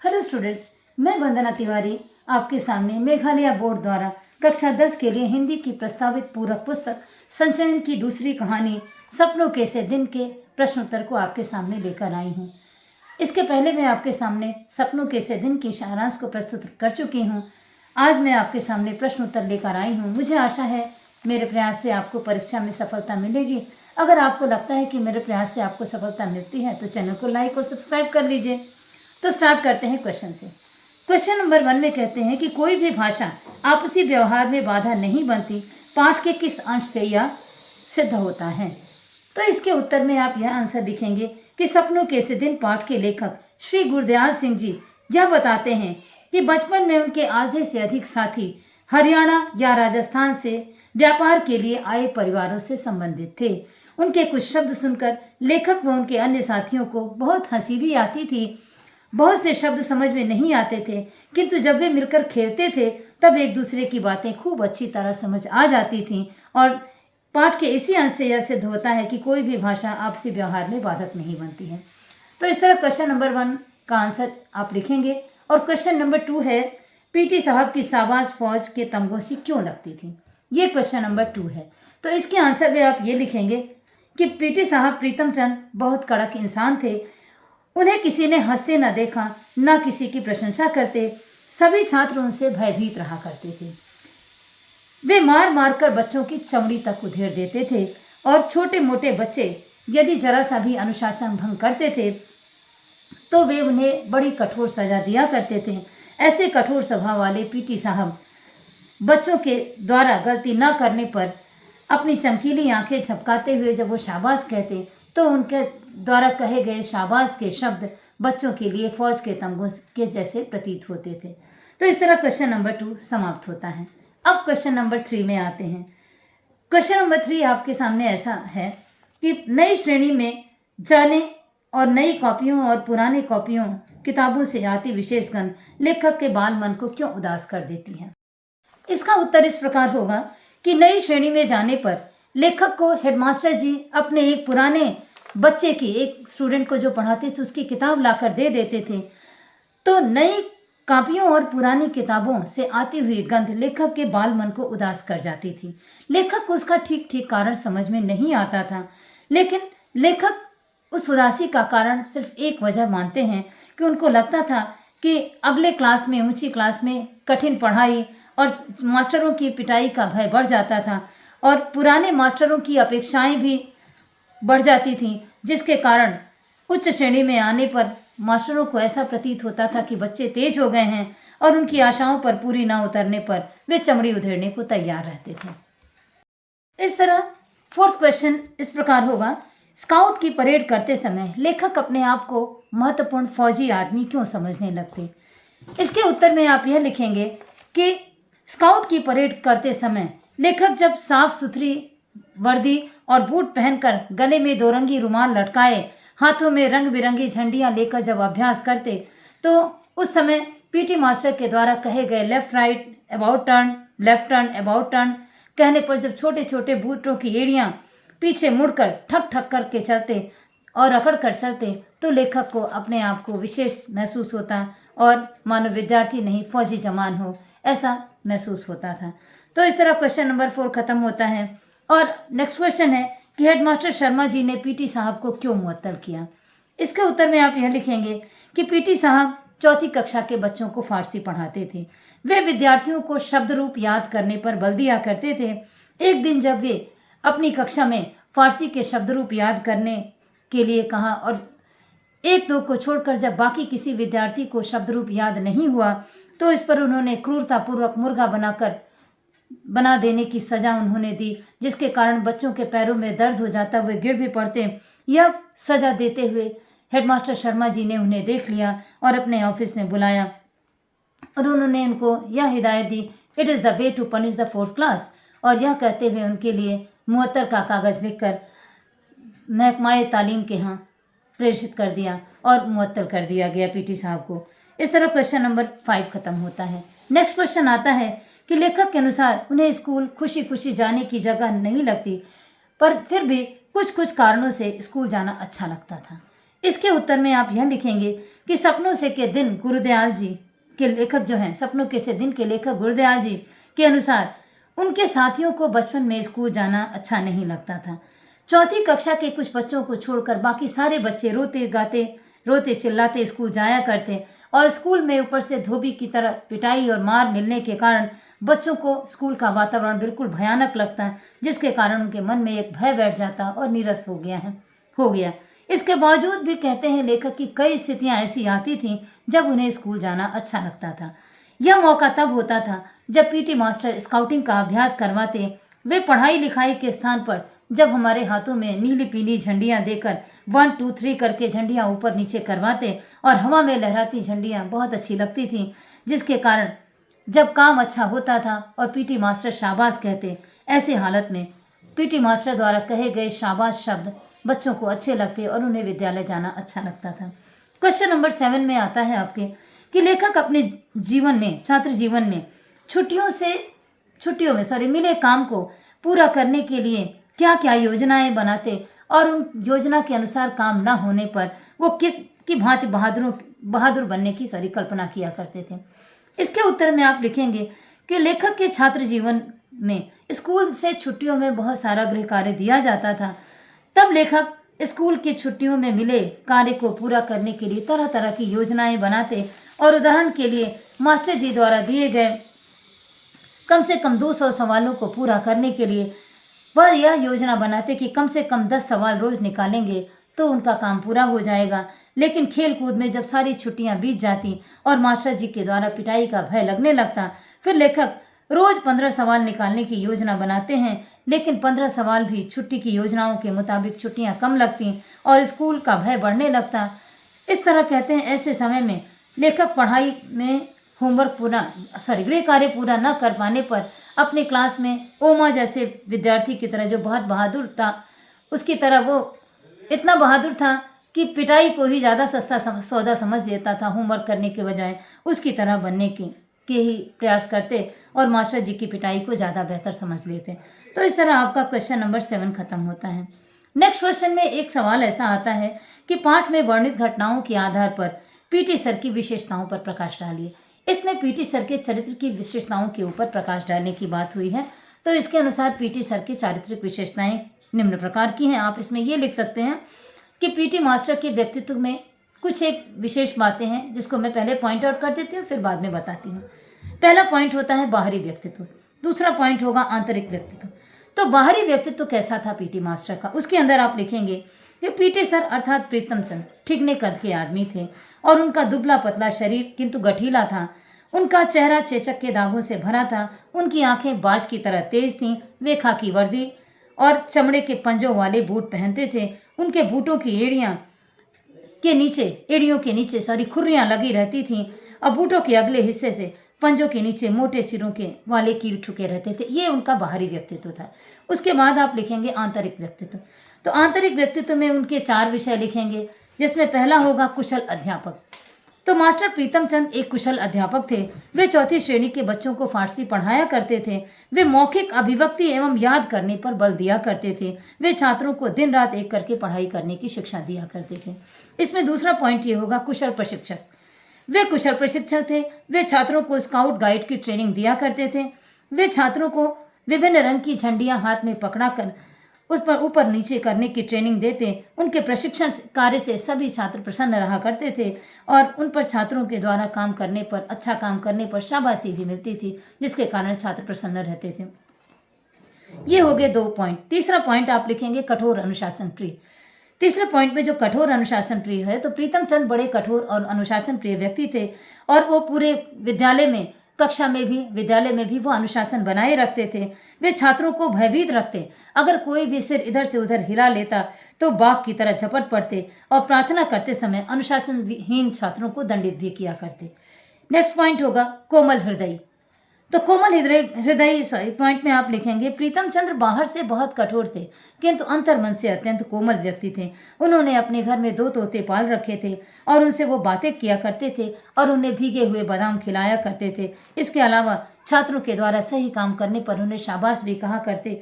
Hello students, मैं वंदना तिवारी आपके सामने मेघालय बोर्ड द्वारा कक्षा 10 के लिए हिंदी की प्रस्तावित पूरक पुस्तक संचयन की दूसरी कहानी सपनों के से दिन के प्रश्नोत्तर को आपके सामने लेकर आई हूँ। इसके पहले मैं आपके सामने सपनों के से दिन के सारांश को प्रस्तुत कर चुकी हूँ। आज मैं आपके सामने प्रश्नोत्तर लेकर आई हूँ। मुझे आशा है मेरे प्रयास से आपको परीक्षा में सफलता मिलेगी। अगर आपको लगता है कि मेरे प्रयास से आपको सफलता मिलती है तो चैनल को लाइक और सब्सक्राइब कर लीजिए। तो स्टार्ट करते हैं क्वेश्चन से। क्वेश्चन नंबर 1 में कहते हैं कि कोई भी भाषा आपसी व्यवहार में बाधा नहीं बनती, पाठ के किस अंश से यह सिद्ध होता है। तो इसके उत्तर में आप यह आंसर लिखेंगे कि सपनों के से दिन पाठ के लेखक श्री गुरदयाल सिंह जी यह बताते हैं कि बचपन में उनके आधे से अधिक साथी हरियाणा या राजस्थान से व्यापार के लिए आए परिवारों से संबंधित थे। उनके कुछ शब्द सुनकर लेखक व उनके अन्य साथियों को बहुत हंसी भी आती थी। बहुत से शब्द समझ में नहीं आते थे, किंतु जब वे मिलकर खेलते थे तब एक दूसरे की बातें खूब अच्छी तरह समझ आ जाती थीं। और पाठ के इसी अंश से यह सिद्ध होता है कि कोई भी भाषा आपसी व्यवहार में बाधक नहीं बनती है। तो इस तरह क्वेश्चन नंबर 1 का आंसर आप लिखेंगे। और क्वेश्चन नंबर 2 है, पीटी साहब की शाबाश फौज के तमगों सी क्यों लगती थी। ये क्वेश्चन नंबर 2 है। तो इसके आंसर में आप ये लिखेंगे कि पीटी साहब प्रीतम चंद बहुत कड़क इंसान थे। उन्हें किसी ने हंसते न देखा, न किसी की प्रशंसा करते। सभी छात्र उनसे भयभीत रहा करते थे। वे मार मार कर बच्चों की चमड़ी तक उधेड़ देते थे और छोटे मोटे बच्चे यदि जरा सा भी अनुशासन भंग करते थे तो वे उन्हें बड़ी कठोर सजा दिया करते थे। ऐसे कठोर स्वभाव वाले पीटी साहब बच्चों के द्वारा गलती न करने पर अपनी चमकीली आंखें झपकाते हुए जब वो शाबाश कहते तो उनके द्वारा कहे गए शाबाश के शब्द बच्चों के लिए फौज के तमगों के जैसे प्रतीत होते थे। तो इस तरह क्वेश्चन नंबर 2 समाप्त होता है। अब क्वेश्चन नंबर 3 में आते हैं। क्वेश्चन नंबर 3 आपके सामने ऐसा है कि नई श्रेणी में जाने और नई कॉपियों और पुरानी कॉपियों किताबों से आती विशेष गंध लेखक के बाल मन को क्यों उदास कर देती है। इसका उत्तर इस प्रकार होगा कि नई श्रेणी में जाने पर लेखक को हेडमास्टर जी अपने एक पुराने बच्चे की, एक स्टूडेंट को जो पढ़ाते थे, उसकी किताब लाकर दे देते थे। तो नई कॉपियों और पुरानी किताबों से आती हुई गंध लेखक के बाल मन को उदास कर जाती थी। लेखक को उसका ठीक ठीक कारण समझ में नहीं आता था, लेकिन लेखक उस उदासी का कारण सिर्फ एक वजह मानते हैं कि उनको लगता था कि अगले क्लास में, ऊंची क्लास में कठिन पढ़ाई और मास्टरों की पिटाई का भय बढ़ जाता था और पुराने मास्टरों की अपेक्षाएं भी बढ़ जाती थीं, जिसके कारण उच्च श्रेणी में आने पर मास्टरों को ऐसा प्रतीत होता था कि बच्चे तेज हो गए हैं और उनकी आशाओं पर पूरी ना उतरने पर वे चमड़ी उधेड़ने को तैयार रहते थे। इस तरह 4th क्वेश्चन इस प्रकार होगा, स्काउट की परेड करते समय लेखक अपने आप को महत्वपूर्ण फौजी आदमी क्यों समझने लगते। इसके उत्तर में आप यह लिखेंगे कि स्काउट की परेड करते समय लेखक जब साफ सुथरी वर्दी और बूट पहनकर गले में 2 रंगी रुमाल लटकाए, हाथों में रंग बिरंगी झंडियां लेकर जब अभ्यास करते तो उस समय पीटी मास्टर के द्वारा कहे गए left right about turn, left turn about turn कहने पर जब छोटे छोटे बूटों की एड़ियां पीछे मुड़कर ठक ठक करके चलते और अकड़ कर चलते तो लेखक को अपने आप को विशेष महसूस होता और मानो विद्यार्थी नहीं फौजी जवान हो ऐसा महसूस होता था। तो इस तरह क्वेश्चन नंबर 4 खत्म होता है। और नेक्स्ट क्वेश्चन है कि हेडमास्टर शर्मा जी ने पीटी साहब को क्यों मुअत्तल किया। इसके उत्तर में आप यह लिखेंगे कि पीटी साहब 4th कक्षा के बच्चों को फारसी पढ़ाते थे। वे विद्यार्थियों को शब्द रूप याद करने पर बल दिया करते थे। एक दिन जब वे अपनी कक्षा में फारसी के शब्द रूप याद करने के लिए कहा और 1-2 को छोड़कर जब बाकी किसी विद्यार्थी को शब्द रूप याद नहीं हुआ तो इस पर उन्होंने क्रूरतापूर्वक मुर्गा बना देने की सजा उन्होंने दी, जिसके कारण बच्चों के पैरों में दर्द हो जाता, वे गिर भी पड़ते। यह सजा देते हुए हेडमास्टर शर्मा जी ने उन्हें देख लिया और अपने ऑफिस में बुलाया और उन्होंने उनको यह हिदायत दी, it is the way to punish the 4th class. और यह कहते हुए उनके लिए मुअत्तल का कागज़ लिखकर महकमाए तालीम के यहाँ प्रेषित कर दिया और मुअत्तल कर दिया गया पीटी साहब को। इस तरह क्वेश्चन नंबर 5 खत्म होता है। नेक्स्ट क्वेश्चन आता है कि लेखक के अनुसार उन्हें स्कूल खुशी खुशी जाने की जगह नहीं लगती, पर फिर भी कुछ कुछ कारणों से स्कूल जाना अच्छा लगता था। इसके उत्तर में आप यह लिखेंगे कि सपनों से के दिन गुरुदयाल जी के लेखक जो हैं, सपनों के से दिन के लेखक गुरुदयाल जी के अनुसार उनके साथियों को बचपन में स्कूल जाना अच्छा नहीं लगता था। चौथी कक्षा के कुछ बच्चों को छोड़कर बाकी सारे बच्चे रोते गाते रोते चिल्लाते स्कूल जाया करते और स्कूल में ऊपर से धोबी की तरह पिटाई और मार मिलने के कारण बच्चों को स्कूल का वातावरण बिल्कुल भयानक लगता है, जिसके कारण उनके मन में एक भय बैठ जाता और नीरस हो गया। इसके बावजूद भी कहते हैं लेखक की कई स्थितियां ऐसी आती थीं जब उन्हें स्कूल जाना अच्छा लगता था। यह मौका तब होता था जब पीटी मास्टर स्काउटिंग का अभ्यास करवाते। वे पढ़ाई लिखाई के स्थान पर जब हमारे हाथों में नीली पीली झंडियां देकर 1 2 3 करके झंडियां ऊपर नीचे करवाते और हवा में लहराती झंडियां बहुत अच्छी लगती थीं, जिसके कारण जब काम अच्छा होता था और पीटी मास्टर शाबाश कहते, ऐसे हालत में पीटी मास्टर द्वारा कहे गए शाबाश शब्द बच्चों को अच्छे लगते और उन्हें विद्यालय जाना अच्छा लगता था। क्वेश्चन नंबर 7 में आता है आपके कि लेखक अपने जीवन में, छात्र जीवन में छुट्टियों में मिले काम को पूरा करने के लिए क्या क्या योजनाएं बनाते और उन योजना के अनुसार काम न होने पर वो किस की भांति बहादुर बनने की कल्पना किया करते थे। इसके उत्तर में आप लिखेंगे कि लेखक के छात्र जीवन में स्कूल से छुट्टियों में बहुत सारा गृह कार्य दिया जाता था। तब लेखक स्कूल की छुट्टियों में मिले कार्य को पूरा करने के लिए तरह तरह की योजनाएं बनाते और उदाहरण के लिए मास्टर जी द्वारा दिए गए कम से कम 200 सवालों को पूरा करने के लिए वह यह योजना बनाते कि कम से कम 10 सवाल रोज निकालेंगे तो उनका काम पूरा हो जाएगा। लेकिन खेल कूद में जब सारी छुट्टियां बीत जाती और मास्टर जी के द्वारा पिटाई का भय लगने लगता, फिर लेखक रोज 15 सवाल निकालने की योजना बनाते हैं, लेकिन 15 सवाल भी छुट्टी की योजनाओं के मुताबिक छुट्टियां कम लगती और स्कूल का भय बढ़ने लगता। इस तरह कहते हैं ऐसे समय में लेखक पढ़ाई में गृह कार्य पूरा न कर पाने पर अपने क्लास में ओमा जैसे विद्यार्थी की तरह जो बहुत बहादुर था, उसकी तरह वो इतना बहादुर था कि पिटाई को ही ज़्यादा सस्ता सौदा समझ लेता था होमवर्क करने के बजाय उसकी तरह बनने के ही प्रयास करते और मास्टर जी की पिटाई को ज़्यादा बेहतर समझ लेते। तो इस तरह आपका क्वेश्चन नंबर 7 खत्म होता है। नेक्स्ट क्वेश्चन में एक सवाल ऐसा आता है कि पाठ में वर्णित घटनाओं के आधार पर पीटी सर की विशेषताओं पर प्रकाश डालिए। इसमें पीटी सर के चरित्र की विशेषताओं के ऊपर प्रकाश डालने की बात हुई है। तो इसके अनुसार पीटी सर की चारित्रिक विशेषताएं निम्न प्रकार की हैं। आप इसमें ये लिख सकते हैं कि पीटी मास्टर के व्यक्तित्व में कुछ एक विशेष बातें हैं जिसको मैं पहले पॉइंट आउट कर देती हूँ, फिर बाद में बताती हूँ। पहला पॉइंट होता है बाहरी व्यक्तित्व, दूसरा पॉइंट होगा आंतरिक व्यक्तित्व। तो बाहरी व्यक्तित्व कैसा था पीटी मास्टर का, उसके अंदर आप लिखेंगे कि पीटी सर अर्थात प्रीतम चंद ठिकने कद के आदमी थे और उनका दुबला पतला शरीर किंतु गठीला था। उनका चेहरा चेचक के दागों से भरा था। उनकी आंखें बाज की तरह तेज थीं। वे खाकी वर्दी और चमड़े के पंजों वाले बूट पहनते थे। उनके बूटों की एड़ियों के नीचे खुर्रियां लगी रहती थीं और बूटों के अगले हिस्से से पंजों के नीचे मोटे सिरों के वाले कील ठुके रहते थे। ये उनका बाहरी व्यक्तित्व था। उसके बाद आप लिखेंगे आंतरिक व्यक्तित्व। तो आंतरिक व्यक्तित्व में उनके 4 विषय लिखेंगे, जिसमें पहला होगा कुशल अध्यापक। तो मास्टर प्रीतम चंद एक कुशल अध्यापक थे। वे 4ठी श्रेणी के बच्चों को फारसी पढ़ाया करते थे। वे मौखिक अभिव्यक्ति एवं याद करने पर बल दिया करते थे। वे छात्रों को दिन रात एक करके पढ़ाई करने की शिक्षा दिया करते थे। इसमें दूसरा पॉइंट ये होगा कुशल प्रशिक्षक। वे कुशल प्रशिक्षक थे। वे छात्रों को स्काउट गाइड की ट्रेनिंग दिया करते थे। वे छात्रों को विभिन्न रंग की झंडियां हाथ में पकड़ाकर उस पर ऊपर नीचे करने की ट्रेनिंग देते। उनके प्रशिक्षण कार्य से सभी छात्र प्रसन्न रहा करते थे और उन पर छात्रों के द्वारा अच्छा काम करने पर शाबाशी भी मिलती थी, जिसके कारण छात्र प्रसन्न रहते थे। ये हो गए 2 पॉइंट। तीसरा पॉइंट आप लिखेंगे कठोर अनुशासन प्रिय। तीसरे पॉइंट में जो कठोर अनुशासन प्रिय है, तो प्रीतम चंद बड़े कठोर और अनुशासन प्रिय व्यक्ति थे और वो पूरे विद्यालय में भी वो अनुशासन बनाए रखते थे। वे छात्रों को भयभीत रखते। अगर कोई भी सिर इधर से उधर हिला लेता तो बाघ की तरह झपट पड़ते और प्रार्थना करते समय अनुशासनहीन छात्रों को दंडित भी किया करते। नेक्स्ट पॉइंट होगा कोमल हृदय। तो कोमल हृदय पॉइंट में आप लिखेंगे प्रीतम चंद्र बाहर से बहुत कठोर थे किंतु अंतर्मन से अत्यंत कोमल व्यक्ति थे। उन्होंने अपने घर में 2 तोते पाल रखे थे और उनसे वो बातें किया करते थे और उन्हें भीगे हुए बादाम खिलाया करते थे। इसके अलावा छात्रों के द्वारा सही काम करने पर उन्हें शाबाश भी कहा करते।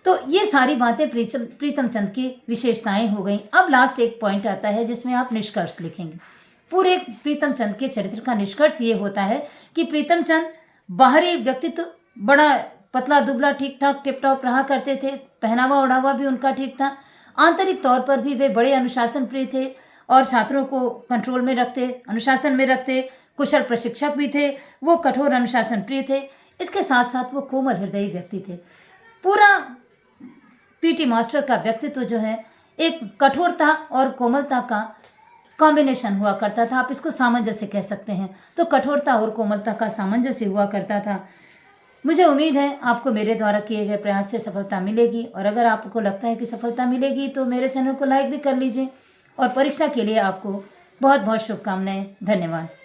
तो ये सारी बातें प्रीतम चंद की विशेषताएं हो गई। अब लास्ट एक पॉइंट आता है जिसमें आप निष्कर्ष लिखेंगे। पूरे प्रीतम चंद के चरित्र का निष्कर्ष ये होता है कि प्रीतम चंद बाहरी व्यक्तित्व बड़ा पतला दुबला ठीक ठाक टिप टॉप रहा करते थे, पहनावा ओढ़ावा भी उनका ठीक था। आंतरिक तौर पर भी वे बड़े अनुशासन प्रिय थे और छात्रों को कंट्रोल में रखते, अनुशासन में रखते। कुशल प्रशिक्षक भी थे, वो कठोर अनुशासन प्रिय थे। इसके साथ साथ वो कोमल हृदयी व्यक्ति थे। पूरा पीटी मास्टर का व्यक्तित्व जो है एक कठोरता और कोमलता का कॉम्बिनेशन हुआ करता था। आप इसको सामंजस्य कह सकते हैं। तो कठोरता और कोमलता का सामंजस्य हुआ करता था। मुझे उम्मीद है आपको मेरे द्वारा किए गए प्रयास से सफलता मिलेगी, और अगर आपको लगता है कि सफलता मिलेगी तो मेरे चैनल को लाइक भी कर लीजिए। और परीक्षा के लिए आपको बहुत बहुत शुभकामनाएं। धन्यवाद।